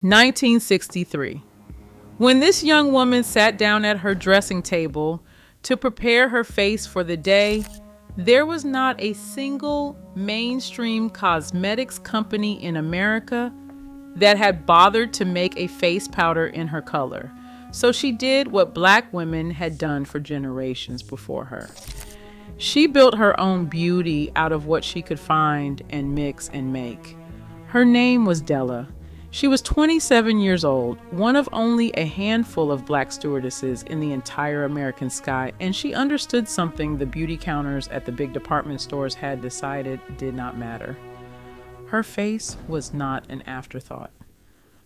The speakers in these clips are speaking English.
1963. When this young woman sat down at her dressing table to prepare her face for the day, there was not a single mainstream cosmetics company in America that had bothered to make a face powder in her color. So she did what Black women had done for generations before her. She built her own beauty out of what she could find and mix and make. Her name was Della. She was 27 years old, one of only a handful of Black stewardesses in the entire American sky, and she understood something the beauty counters at the big department stores had decided did not matter. Her face was not an afterthought.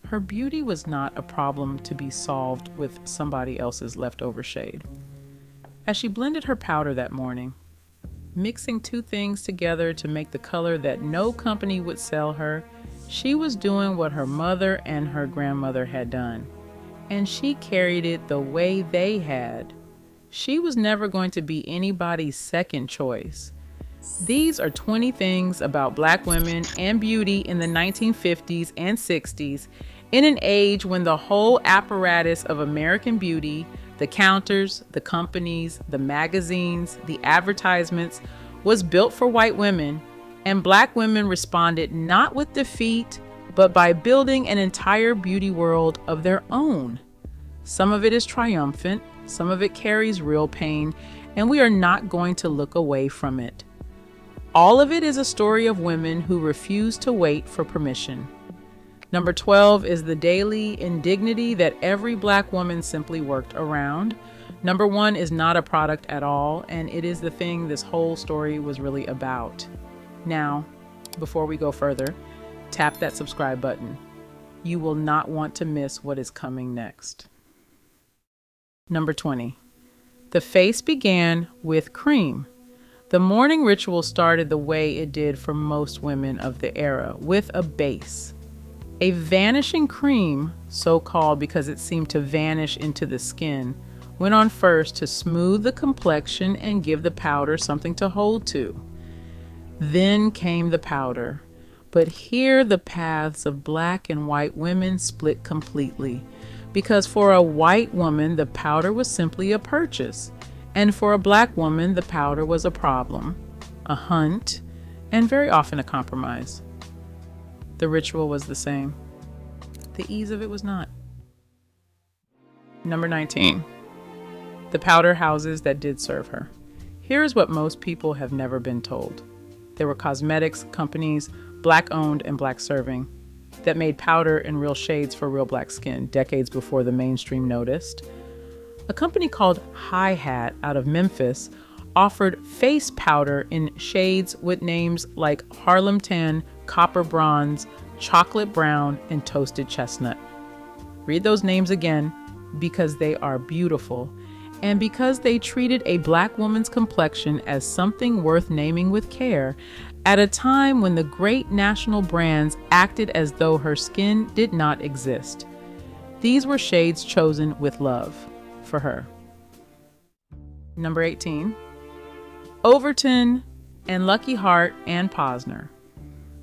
Her beauty was not a problem to be solved with somebody else's leftover shade. As she blended her powder that morning, mixing two things together to make the color that no company would sell her, she was doing what her mother and her grandmother had done, and she carried it the way they had. She was never going to be anybody's second choice. These are 20 things about Black women and beauty in the 1950s and 60s, in an age when the whole apparatus of American beauty, the counters, the companies, the magazines, the advertisements, was built for white women, and Black women responded not with defeat, but by building an entire beauty world of their own. Some of it is triumphant, some of it carries real pain, and we are not going to look away from it. All of it is a story of women who refuse to wait for permission. Number 12 is the daily indignity that every Black woman simply worked around. Number 1 is not a product at all, and it is the thing this whole story was really about. Now, before we go further, tap that subscribe button. You will not want to miss what is coming next. Number 20. The face began with cream. The morning ritual started the way it did for most women of the era, with a base. A vanishing cream, so called because it seemed to vanish into the skin, went on first to smooth the complexion and give the powder something to hold to. Then came the powder, but here the paths of Black and white women split completely, because for a white woman the powder was simply a purchase, and for a Black woman the powder was a problem, a hunt, and very often a compromise. The ritual was the same. The ease of it was not. Number 19. The powder houses that did serve her. Here is what most people have never been told. There were cosmetics companies, Black-owned and Black-serving, that made powder in real shades for real Black skin decades before the mainstream noticed. A company called Hi Hat out of Memphis offered face powder in shades with names like Harlem Tan, Copper Bronze, Chocolate Brown, and Toasted Chestnut. Read those names again because they are beautiful, and because they treated a Black woman's complexion as something worth naming with care at a time when the great national brands acted as though her skin did not exist. These were shades chosen with love for her. Number 18. Overton and Lucky Heart and Posner.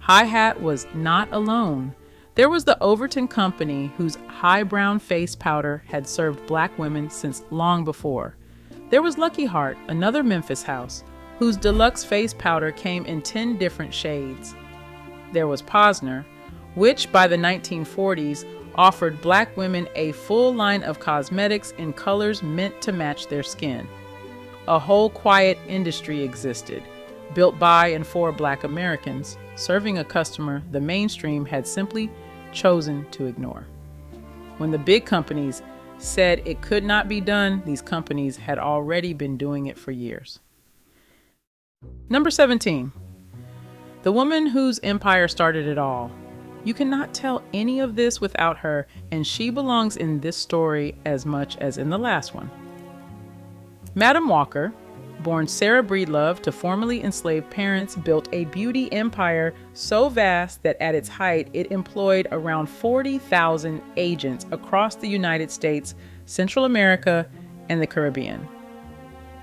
Hi Hat was not alone. There was the Overton Company, whose high brown face powder had served Black women since long before. There was Lucky Heart, another Memphis house, whose deluxe face powder came in 10 different shades. There was Posner, which by the 1940s offered Black women a full line of cosmetics in colors meant to match their skin. A whole quiet industry existed, built by and for Black Americans, serving a customer the mainstream had simply chosen to ignore. When the big companies said it could not be done, these companies had already been doing it for years. Number 17. The woman whose empire started it all. You cannot tell any of this without her, and she belongs in this story as much as in the last one. Madam Walker, born Sarah Breedlove to formerly enslaved parents, built a beauty empire so vast that at its height it employed around 40,000 agents across the United States, Central America, and the Caribbean.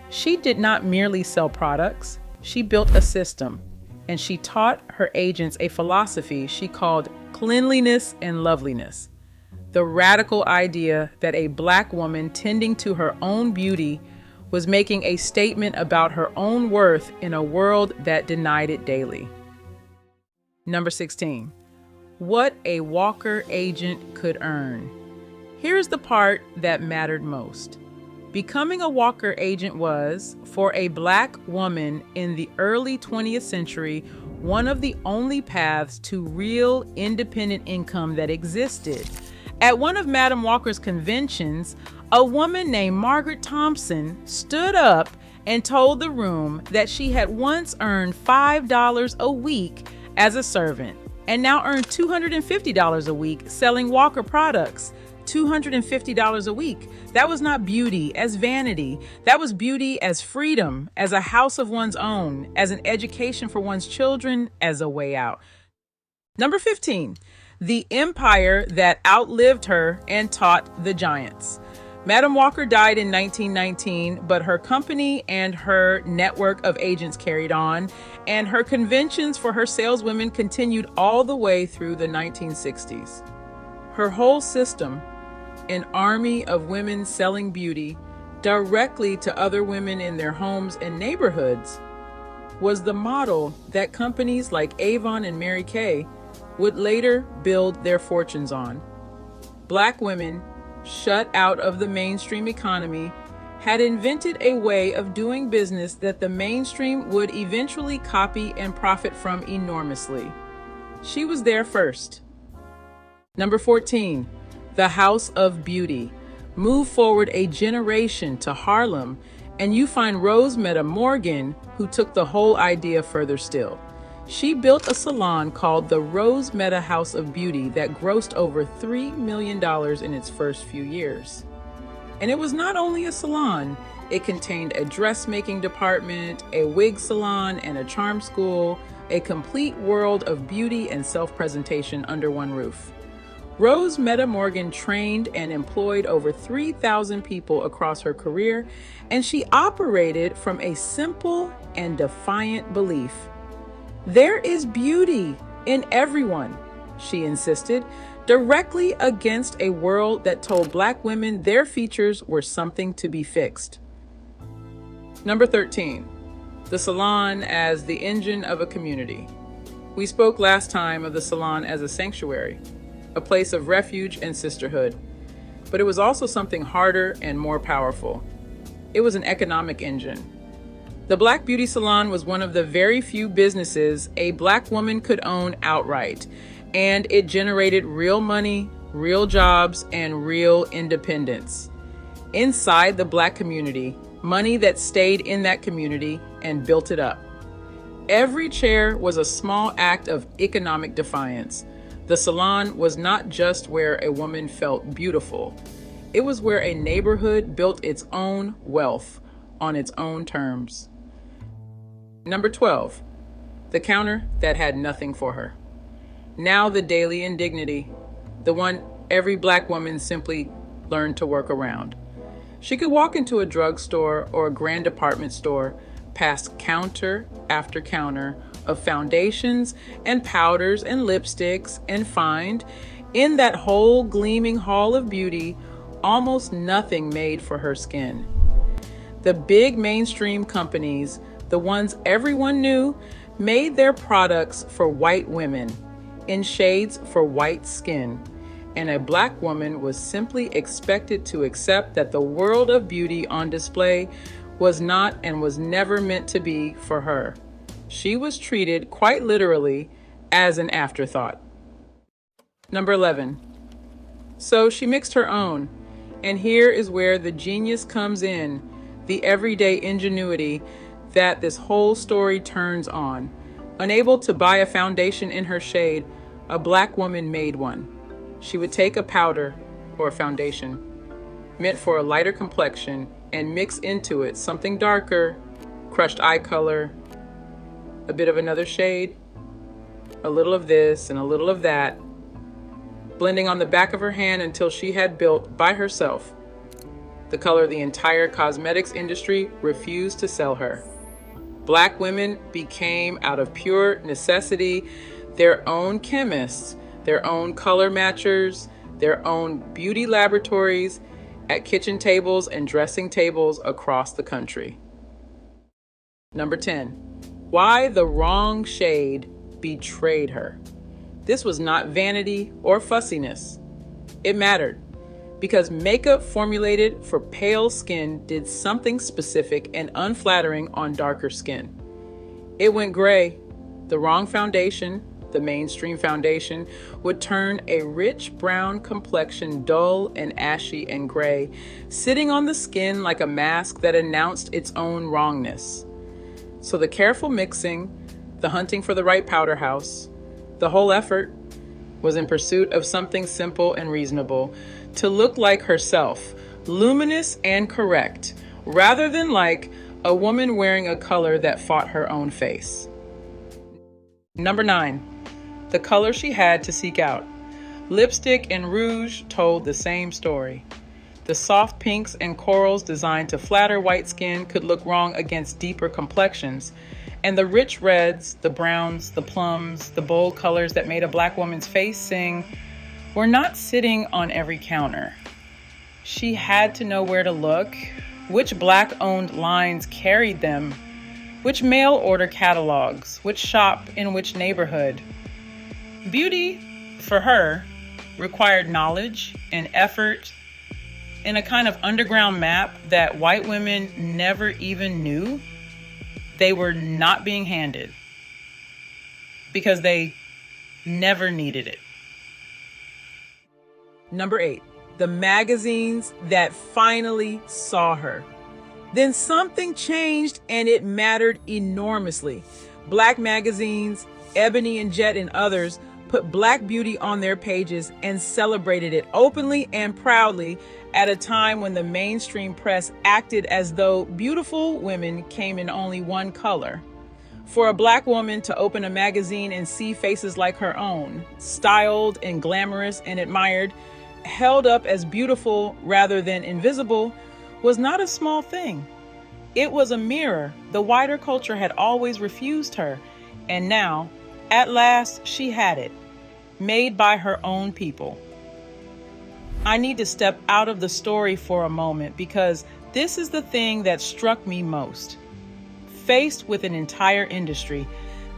She did not merely sell products, she built a system, and she taught her agents a philosophy she called cleanliness and loveliness. The radical idea that a black woman tending to her own beauty was making a statement about her own worth in a world that denied it daily. Number 16. What a Walker agent could earn. Here's the part that mattered most. Becoming a Walker agent was, for a black woman in the early 20th century, one of the only paths to real independent income that existed. At one of Madam Walker's conventions, a woman named Margaret Thompson stood up and told the room that she had once earned $5 a week as a servant and now earned $250 a week selling Walker products. $250 a week. That was not beauty as vanity. That was beauty as freedom, as a house of one's own, as an education for one's children, as a way out. Number 15, the empire that outlived her and taught the giants. Madam Walker died in 1919, but her company and her network of agents carried on, and her conventions for her saleswomen continued all the way through the 1960s. Her whole system, an army of women selling beauty directly to other women in their homes and neighborhoods, was the model that companies like Avon and Mary Kay would later build their fortunes on. Black women, shut out of the mainstream economy, had invented a way of doing business that the mainstream would eventually copy and profit from enormously. She was there first. Number 14, the House of Beauty. Move forward a generation to Harlem, and you find Rose Meta Morgan, who took the whole idea further still. She built a salon called the Rose Meta House of Beauty that grossed over $3 million in its first few years. And it was not only a salon, it contained a dressmaking department, a wig salon, and a charm school, a complete world of beauty and self-presentation under one roof. Rose Meta Morgan trained and employed over 3,000 people across her career, and she operated from a simple and defiant belief. There is beauty in everyone, she insisted, directly against a world that told Black women their features were something to be fixed. Number 13, the salon as the engine of a community. We spoke last time of the salon as a sanctuary, a place of refuge and sisterhood. But it was also something harder and more powerful. It was an economic engine. The Black Beauty Salon was one of the very few businesses a Black woman could own outright, and it generated real money, real jobs, and real independence. Inside the Black community, money that stayed in that community and built it up. Every chair was a small act of economic defiance. The salon was not just where a woman felt beautiful. It was where a neighborhood built its own wealth on its own terms. Number 12, the counter that had nothing for her. Now the daily indignity, the one every Black woman simply learned to work around. She could walk into a drugstore or a grand department store, past counter after counter of foundations and powders and lipsticks, and find, in that whole gleaming hall of beauty, almost nothing made for her skin. The big mainstream companies, the ones everyone knew, made their products for white women, in shades for white skin, and a Black woman was simply expected to accept that the world of beauty on display was not and was never meant to be for her. She was treated quite literally as an afterthought. Number 11. So she mixed her own, and here is where the genius comes in, the everyday ingenuity that this whole story turns on. Unable to buy a foundation in her shade, a Black woman made one. She would take a powder or a foundation meant for a lighter complexion and mix into it something darker, crushed eye color, a bit of another shade, a little of this and a little of that, blending on the back of her hand until she had built by herself the color the entire cosmetics industry refused to sell her. Black women became, out of pure necessity, their own chemists, their own color matchers, their own beauty laboratories at kitchen tables and dressing tables across the country. Number 10, why the wrong shade betrayed her. This was not vanity or fussiness. It mattered because makeup formulated for pale skin did something specific and unflattering on darker skin. It went gray. The wrong foundation, the mainstream foundation, would turn a rich brown complexion dull and ashy and gray, sitting on the skin like a mask that announced its own wrongness. So the careful mixing, the hunting for the right powder house, the whole effort was in pursuit of something simple and reasonable, to look like herself, luminous and correct, rather than like a woman wearing a color that fought her own face. Number 9, the color she had to seek out. Lipstick and rouge told the same story. The soft pinks and corals designed to flatter white skin could look wrong against deeper complexions, and the rich reds, the browns, the plums, the bold colors that made a Black woman's face sing were not sitting on every counter. She had to know where to look, which Black-owned lines carried them, which mail-order catalogs, which shop in which neighborhood. Beauty, for her, required knowledge and effort in a kind of underground map that white women never even knew they were not being handed because they never needed it. Number 8, the magazines that finally saw her. Then something changed and it mattered enormously. Black magazines, Ebony and Jet and others, put Black beauty on their pages and celebrated it openly and proudly at a time when the mainstream press acted as though beautiful women came in only one color. For a Black woman to open a magazine and see faces like her own, styled and glamorous and admired, held up as beautiful rather than invisible, was not a small thing. It was a mirror. The wider culture had always refused her, and now, at last, she had it, made by her own people. I need to step out of the story for a moment because this is the thing that struck me most. Faced with an entire industry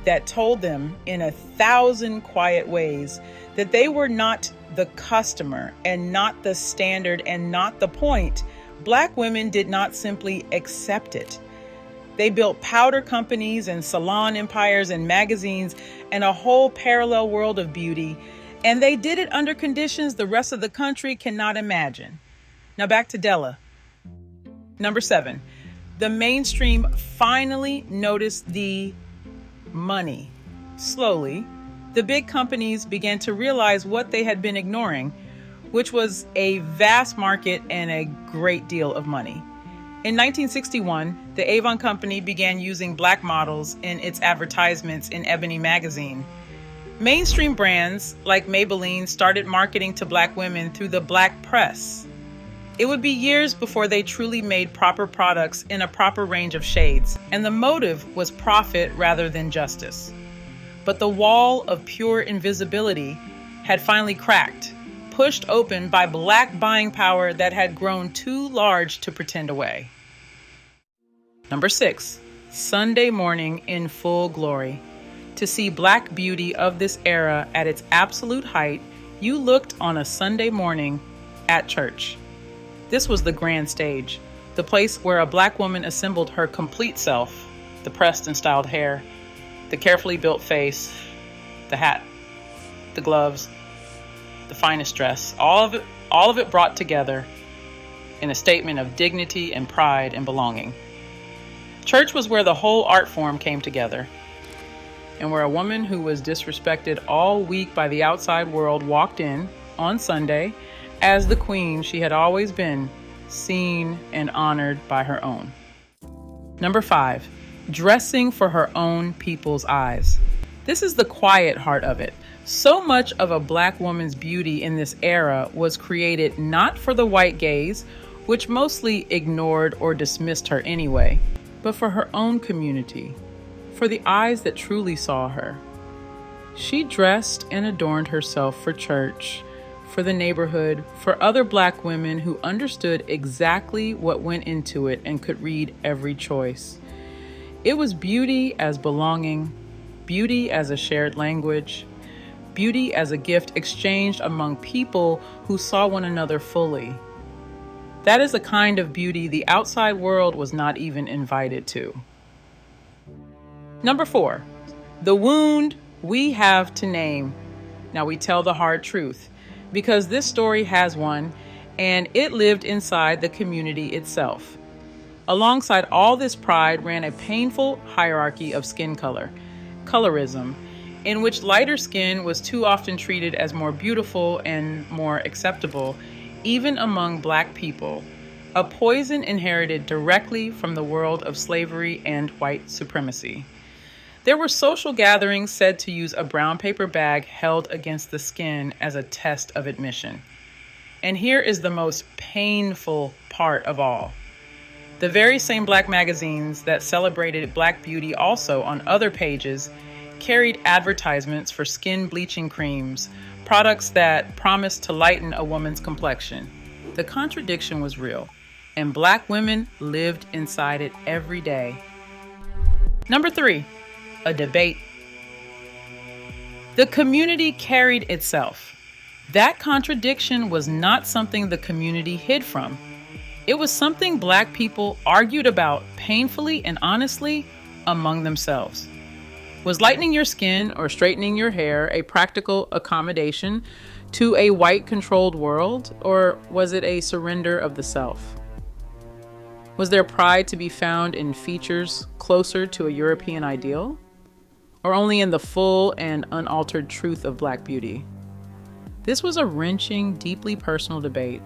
that told them in 1,000 quiet ways that they were not the customer and not the standard and not the point, Black women did not simply accept it. They built powder companies and salon empires and magazines and a whole parallel world of beauty, and they did it under conditions the rest of the country cannot imagine. Now back to Della. Number 7, the mainstream finally noticed the money. Slowly, the big companies began to realize what they had been ignoring, which was a vast market and a great deal of money. In 1961, the Avon Company began using Black models in its advertisements in Ebony magazine. Mainstream brands like Maybelline started marketing to Black women through the Black press. It would be years before they truly made proper products in a proper range of shades, and the motive was profit rather than justice. But the wall of pure invisibility had finally cracked, pushed open by Black buying power that had grown too large to pretend away. Number 6, Sunday morning in full glory. To see Black beauty of this era at its absolute height, you looked on a Sunday morning at church. This was the grand stage, the place where a Black woman assembled her complete self, the pressed and styled hair, the carefully built face, the hat, the gloves, the finest dress, all of it brought together in a statement of dignity and pride and belonging. Church was where the whole art form came together, and where a woman who was disrespected all week by the outside world walked in on Sunday as the queen she had always been, seen and honored by her own. Number 5, dressing for her own people's eyes. This is the quiet heart of it. So much of a Black woman's beauty in this era was created not for the white gaze, which mostly ignored or dismissed her anyway, but for her own community, for the eyes that truly saw her. She dressed and adorned herself for church, for the neighborhood, for other Black women who understood exactly what went into it and could read every choice. It was beauty as belonging, beauty as a shared language, beauty as a gift exchanged among people who saw one another fully. That is a kind of beauty the outside world was not even invited to. Number 4, the wound we have to name. Now we tell the hard truth, because this story has one, and it lived inside the community itself. Alongside all this pride ran a painful hierarchy of skin color, colorism, in which lighter skin was too often treated as more beautiful and more acceptable, even among Black people, a poison inherited directly from the world of slavery and white supremacy. There were social gatherings said to use a brown paper bag held against the skin as a test of admission. And here is the most painful part of all. The very same Black magazines that celebrated Black beauty also on other pages carried advertisements for skin bleaching creams, products that promised to lighten a woman's complexion. The contradiction was real, and Black women lived inside it every day. Number 3, a debate. The community carried itself. That contradiction was not something the community hid from. It was something Black people argued about painfully and honestly among themselves. Was lightening your skin or straightening your hair a practical accommodation to a white-controlled world, or was it a surrender of the self? Was there pride to be found in features closer to a European ideal, or only in the full and unaltered truth of Black beauty? This was a wrenching, deeply personal debate,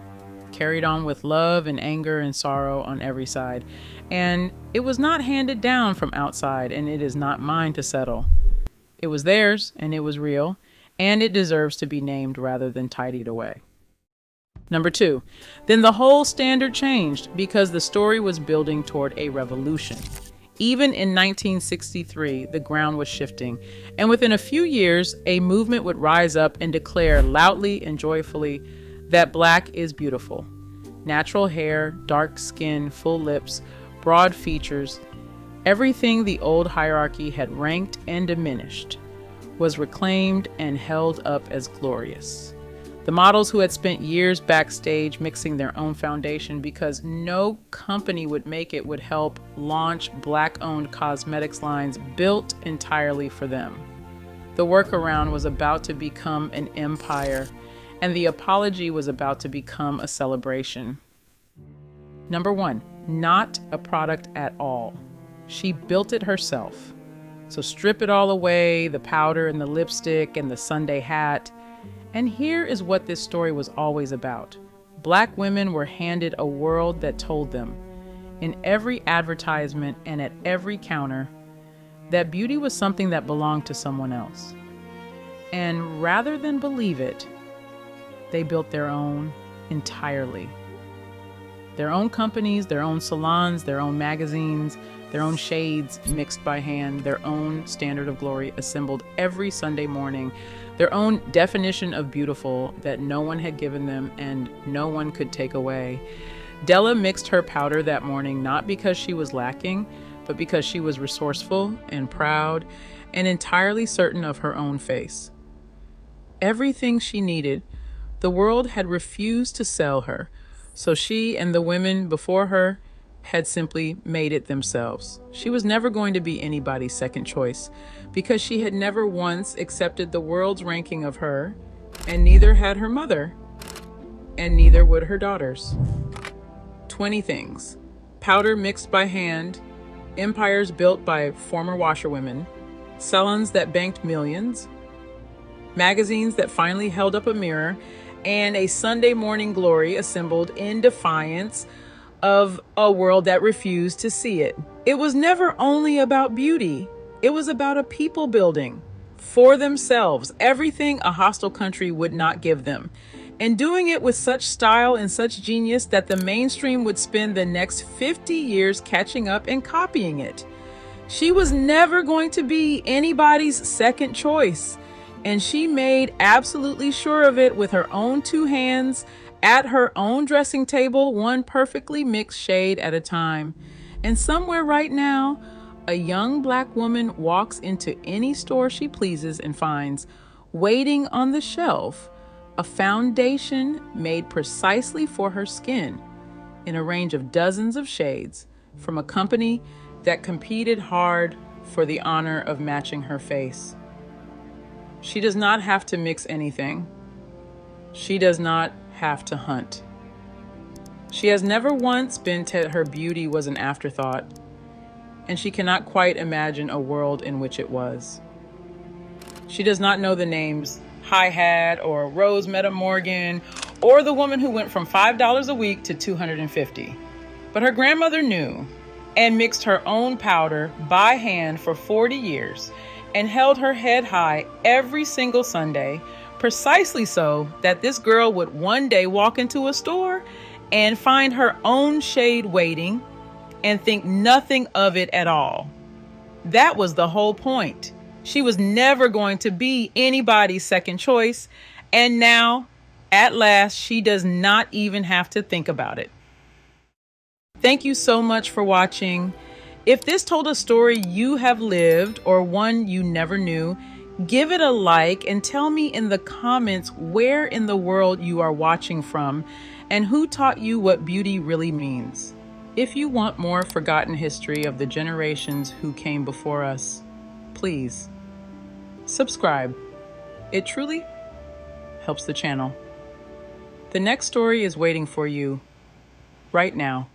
carried on with love and anger and sorrow on every side. And it was not handed down from outside, and it is not mine to settle. It was theirs, and it was real, and it deserves to be named rather than tidied away. Number 2, then the whole standard changed because the story was building toward a revolution. Even in 1963, the ground was shifting, and within a few years, a movement would rise up and declare loudly and joyfully that Black is beautiful. Natural hair, dark skin, full lips, broad features, everything the old hierarchy had ranked and diminished was reclaimed and held up as glorious. The models who had spent years backstage mixing their own foundation because no company would make it would help launch Black-owned cosmetics lines built entirely for them. The workaround was about to become an empire, and the apology was about to become a celebration. Number 1, not a product at all. She built it herself. So strip it all away, the powder and the lipstick and the Sunday hat. And here is what this story was always about. Black women were handed a world that told them, in every advertisement and at every counter, that beauty was something that belonged to someone else. And rather than believe it, they built their own entirely. Their own companies, their own salons, their own magazines, their own shades mixed by hand, their own standard of glory assembled every Sunday morning, their own definition of beautiful that no one had given them and no one could take away. Della mixed her powder that morning not because she was lacking, but because she was resourceful and proud and entirely certain of her own face. Everything she needed, the world had refused to sell her, so she and the women before her had simply made it themselves. She was never going to be anybody's second choice because she had never once accepted the world's ranking of her, and neither had her mother, and neither would her daughters. 20 things: powder mixed by hand, empires built by former washerwomen, salons that banked millions, magazines that finally held up a mirror, and a Sunday morning glory assembled in defiance of a world that refused to see it. It was never only about beauty. It was about a people building for themselves, everything a hostile country would not give them, and doing it with such style and such genius that the mainstream would spend the next 50 years catching up and copying it. She was never going to be anybody's second choice. And she made absolutely sure of it with her own two hands at her own dressing table, one perfectly mixed shade at a time. And somewhere right now, a young black woman walks into any store she pleases and finds, waiting on the shelf, a foundation made precisely for her skin in a range of dozens of shades from a company that competed hard for the honor of matching her face. She does not have to mix anything. She does not have to hunt. She has never once been told her beauty was an afterthought, and she cannot quite imagine a world in which it was. She does not know the names Hi-Hat or Rose Meta Morgan or the woman who went from $5 a week to $250. But her grandmother knew and mixed her own powder by hand for 40 years and held her head high every single Sunday, precisely so that this girl would one day walk into a store and find her own shade waiting and think nothing of it at all. That was the whole point. She was never going to be anybody's second choice, and now, at last, she does not even have to think about it. Thank you so much for watching. If this told a story you have lived or one you never knew, give it a like and tell me in the comments where in the world you are watching from and who taught you what beauty really means. If you want more forgotten history of the generations who came before us, please subscribe. It truly helps the channel. The next story is waiting for you right now.